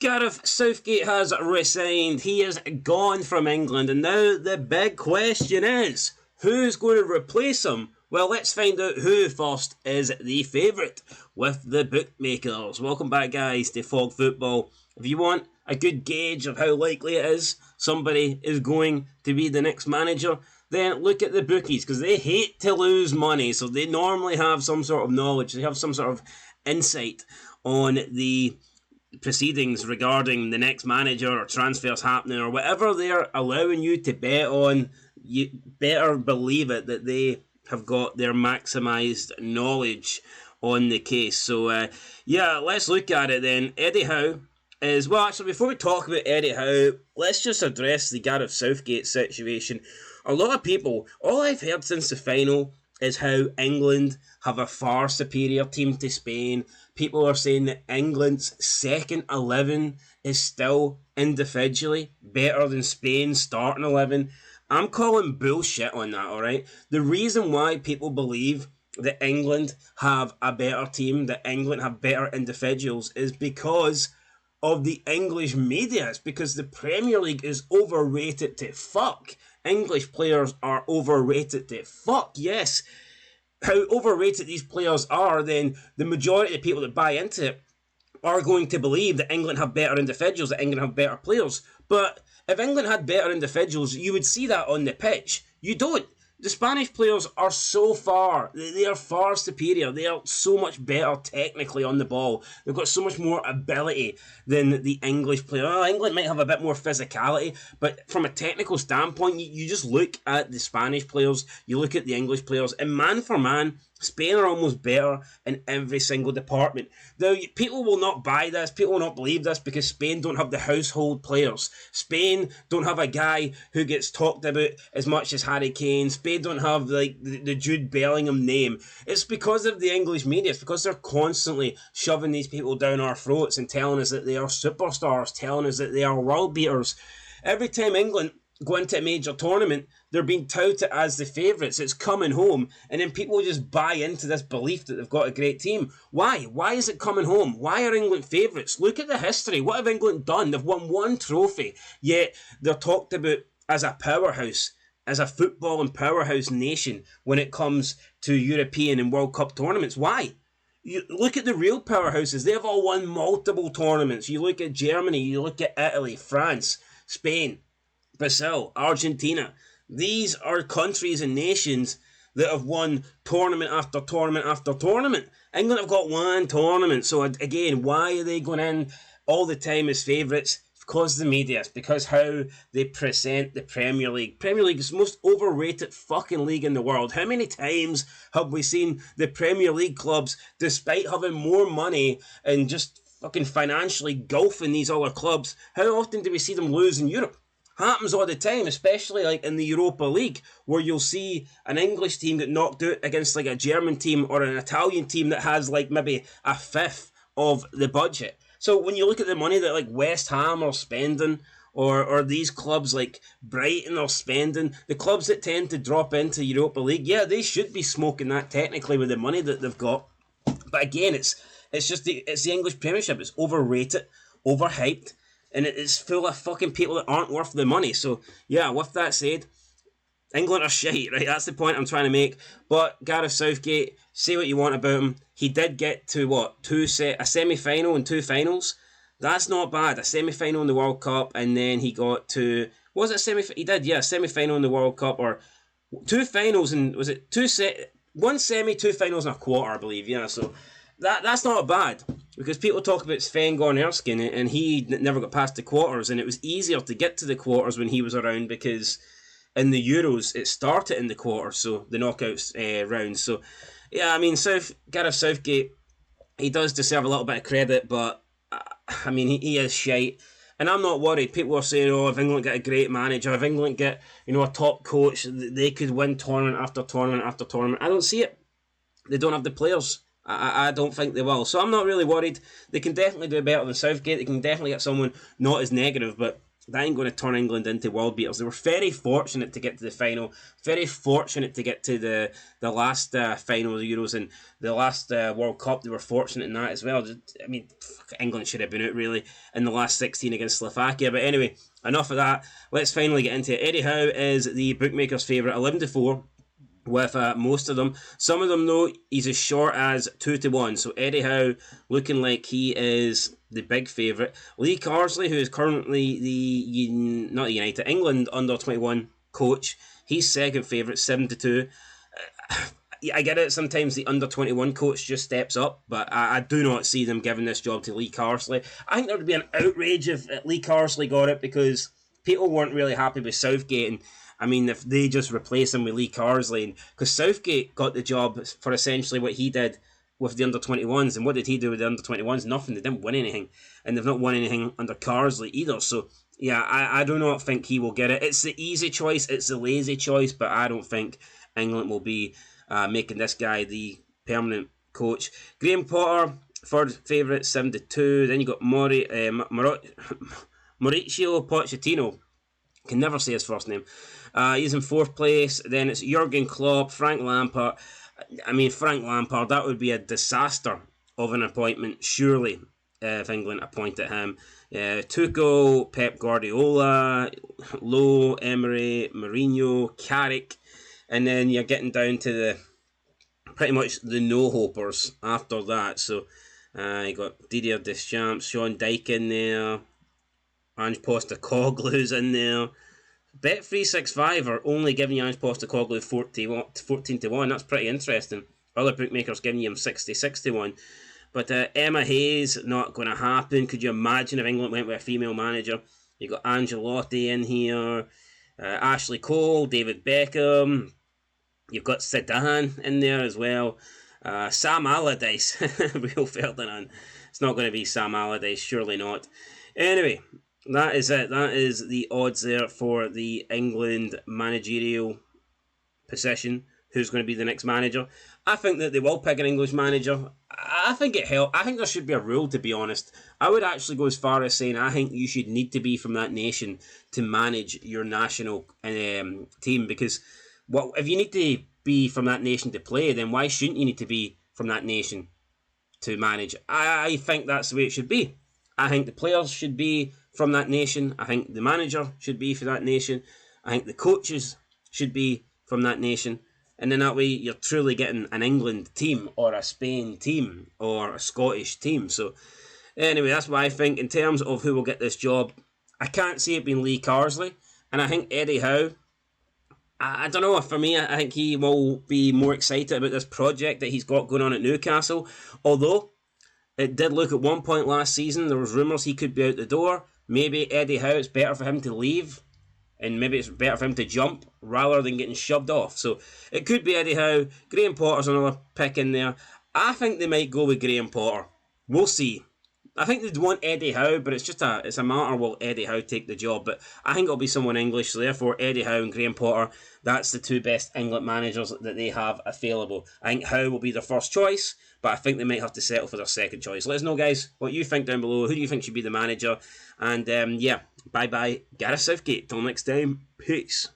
Gareth Southgate has resigned. He is gone from England, and now the big question is, who's going to replace him? Well, let's find out who first is the favourite with the bookmakers. Welcome back, guys, to Fog Football. If you want a good gauge of how likely it is somebody is going to be the next manager, then look at the bookies, because they hate to lose money, so they normally have some sort of knowledge, they have some sort of insight on the proceedings regarding the next manager or transfers happening or whatever they're allowing you to bet on. You better believe it that they have got their maximised knowledge on the case. So yeah, let's look at it then. Eddie Howe is, well, actually, before we talk about Eddie Howe, let's just address the Gareth Southgate situation. A lot of people, all I've heard since the final is how England have a far superior team to Spain. People are saying that England's second 11 is still individually better than Spain's starting 11. I'm calling bullshit on that, alright? The reason why people believe that England have a better team, that England have better individuals, is because of the English media. It's because the Premier League is overrated to fuck. English players are overrated to fuck, yes. How overrated these players are, then the majority of people that buy into it are going to believe that England have better individuals, that England have better players. But if England had better individuals, you would see that on the pitch. You don't. The Spanish players are so far, they are far superior. They are so much better technically on the ball. They've got so much more ability than the English player. Well, England might have a bit more physicality, but from a technical standpoint, you just look at the Spanish players, you look at the English players, and man for man, Spain are almost better in every single department. Now, people will not buy this, people will not believe this, because Spain don't have the household players. Spain don't have a guy who gets talked about as much as Harry Kane. Spain don't have like the Jude Bellingham name. It's because of the English media. It's because they're constantly shoving these people down our throats and telling us that they are superstars, telling us that they are world beaters. Every time England go into a major tournament, they're being touted as the favourites. It's coming home, and then people just buy into this belief that they've got a great team. Why? Why is it coming home? Why are England favourites? Look at the history. What have England done? They've won one trophy, yet they're talked about as a powerhouse, as a football and powerhouse nation when it comes to European and World Cup tournaments. Why? You look at the real powerhouses. They've all won multiple tournaments. You look at Germany, you look at Italy, France, Spain, Brazil, Argentina. These are countries and nations that have won tournament after tournament after tournament. England have got one tournament. So again, why are they going in all the time as favourites? It's because of the media. It's because how they present the Premier League. Premier League is the most overrated fucking league in the world. How many times have we seen the Premier League clubs, despite having more money and just fucking financially golfing these other clubs, how often do we see them lose in Europe? Happens all the time, especially like in the Europa League, where you'll see an English team get knocked out against like a German team or an Italian team that has like maybe a fifth of the budget. So when you look at the money that like West Ham are spending, or these clubs like Brighton are spending, the clubs that tend to drop into Europa League, yeah, they should be smoking that technically with the money that they've got. But again, it's the English Premiership. It's overrated, overhyped, and it's full of fucking people that aren't worth the money. So, yeah, with that said, England are shite, right? That's the point I'm trying to make. But Gareth Southgate, say what you want about him. He did get to, a semi-final and two finals. That's not bad. A semi-final in the World Cup, and then he got to... Was it he did, yeah, semi-final in the World Cup, or two finals, and was it one semi, two finals and a quarter, I believe, yeah, so... That's not bad, because people talk about Sven-Goran Eriksson, and he never got past the quarters, and it was easier to get to the quarters when he was around, because in the Euros it started in the quarters, so the knockouts round. So yeah, I mean, Gareth Southgate, he does deserve a little bit of credit, but I mean, he is shite, and I'm not worried. People are saying, oh, if England get a great manager, if England get a top coach, they could win tournament after tournament after tournament. I don't see it. They don't have the players. I don't think they will. So I'm not really worried. They can definitely do better than Southgate. They can definitely get someone not as negative. But that ain't going to turn England into world beaters. They were very fortunate to get to the final, very fortunate to get to the last final of the Euros and the last World Cup. They were fortunate in that as well. I mean, England should have been out really in the last 16 against Slovakia. But anyway, enough of that. Let's finally get into it. Eddie Howe is the bookmakers' favourite, 11-4. With most of them. Some of them, though, he's as short as 2-1. So Eddie Howe looking like he is the big favourite. Lee Carsley, who is currently not the United, England under-21 coach, he's second favourite, 7-2. I get it, sometimes the under-21 coach just steps up, but I do not see them giving this job to Lee Carsley. I think there would be an outrage if Lee Carsley got it, because people weren't really happy with Southgate, and I mean, if they just replace him with Lee Carsley, because Southgate got the job for essentially what he did with the under-21s, and what did he do with the under-21s? Nothing. They didn't win anything, and they've not won anything under Carsley either. So, yeah, I do not think he will get it. It's the easy choice, it's the lazy choice, but I don't think England will be making this guy the permanent coach. Graham Potter, third favourite, 7-2. Then you got Mauricio Pochettino. Can never say his first name. He's in fourth place. Then it's Jurgen Klopp, Frank Lampard. I mean, Frank Lampard, that would be a disaster of an appointment, surely, if England appointed him. Tuchel, Pep Guardiola, Lowe, Emery, Mourinho, Carrick. And then you're getting down to the pretty much the no-hopers after that. So you got Didier Deschamps, Sean Dyche in there. Ange Postecoglou's in there. Bet365 are only giving you Ange Postecoglou 14-1. That's pretty interesting. Other bookmakers giving you him 60-61. But Emma Hayes, not going to happen. Could you imagine if England went with a female manager? You've got Angelotti in here. Ashley Cole, David Beckham. You've got Zidane in there as well. Sam Allardyce, Rio Ferdinand. It's not going to be Sam Allardyce, surely not. Anyway, that is it. That is the odds there for the England managerial position. Who's going to be the next manager? I think that they will pick an English manager. I think it helps. I think there should be a rule, to be honest. I would actually go as far as saying I think you should need to be from that nation to manage your national team. Because if you need to be from that nation to play, then why shouldn't you need to be from that nation to manage? I think that's the way it should be. I think the players should be from that nation. I think the manager should be from that nation. I think the coaches should be from that nation. And then that way you're truly getting an England team or a Spain team or a Scottish team. So anyway, that's what I think. In terms of who will get this job, I can't see it being Lee Carsley. And I think Eddie Howe, I don't know, for me, I think he will be more excited about this project that he's got going on at Newcastle. Although, it did look at one point last season, there was rumours he could be out the door. Maybe Eddie Howe, it's better for him to leave. And maybe it's better for him to jump rather than getting shoved off. So it could be Eddie Howe. Graham Potter's another pick in there. I think they might go with Graham Potter. We'll see. I think they'd want Eddie Howe, but it's a matter, will Eddie Howe take the job? But I think it'll be someone English. So therefore, Eddie Howe and Graham Potter, that's the two best England managers that they have available. I think Howe will be their first choice, but I think they might have to settle for their second choice. Let us know, guys, what you think down below. Who do you think should be the manager? And yeah, bye-bye, Gareth Southgate. Till next time, peace.